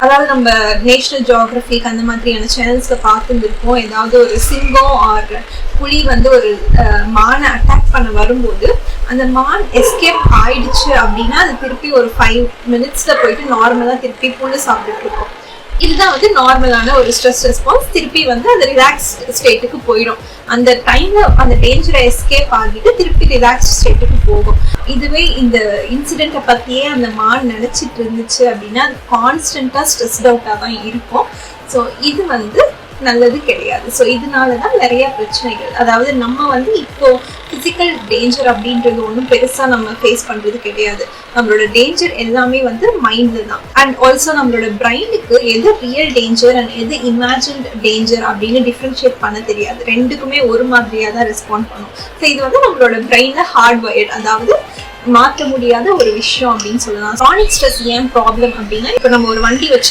அதாவது நம்ம national geographic அந்த மாதிரியான சேனல்ஸ்ல பார்த்துருப்போம், ஏதாவது ஒரு சிங்கம் ஆர் புலி வந்து ஒரு மானை அட்டாக் பண்ண வரும்போது அந்த மான் எஸ்கேப் ஆயிடுச்சு அப்படின்னா அது திருப்பி ஒரு 5 minutesல போயிட்டு நார்மலா திருப்பி புல்லு சாப்பிட்டுட்டு இருக்கும். இதுதான் வந்து நார்மலான ஒரு ஸ்ட்ரெஸ் ரெஸ்பான்ஸ். திருப்பி வந்து அது ரிலாக்ஸ் ஸ்டேட்டுக்கு போயிடும். அந்த டைம்ல அந்த டேஞ்சரை எஸ்கேப் ஆகிட்டு திருப்பி ரிலாக்ஸ் ஸ்டேட்டுக்கு போகும். இதுவே இந்த இன்சிடென்ட்டை பத்தியே அந்த மான் நினைச்சிட்டு இருந்துச்சு அப்படின்னா அது கான்ஸ்டன்டா ஸ்ட்ரெஸ்ட் அவுட்டா தான் இருக்கும். ஸோ இது வந்து நல்லது கிடையாது. ஸோ இதனாலதான் நிறைய பிரச்சனைகள். அதாவது நம்ம வந்து இப்போ பிசிக்கல் டேஞ்சர் அப்படின்றது ஒன்றும் பெருசா நம்ம ஃபேஸ் பண்றது கிடையாது. நம்மளோட டேஞ்சர் எல்லாமே வந்து மைண்ட்ல தான். அண்ட் ஆல்சோ நம்மளோட பிரெயினுக்கு எது ரியல் டேஞ்சர் அண்ட் எது இமேஜின்ட் டேஞ்சர் அப்படின்னு டிஃபரன்ஷியேட் பண்ண தெரியாது. ரெண்டுக்குமே ஒரு மாதிரியா தான் ரெஸ்பாண்ட் பண்ணும். ஸோ இது வந்து நம்மளோட பிரெயின்ல ஹார்ட்வயர்ட், அதாவது மாற்ற முடியாத ஒரு விஷயம் அப்படின்னு சொல்லலாம். கிரானிக் ஸ்ட்ரெஸ் ஏன் ப்ராப்ளம் அப்படின்னா, இப்போ நம்ம ஒரு வண்டி வச்சு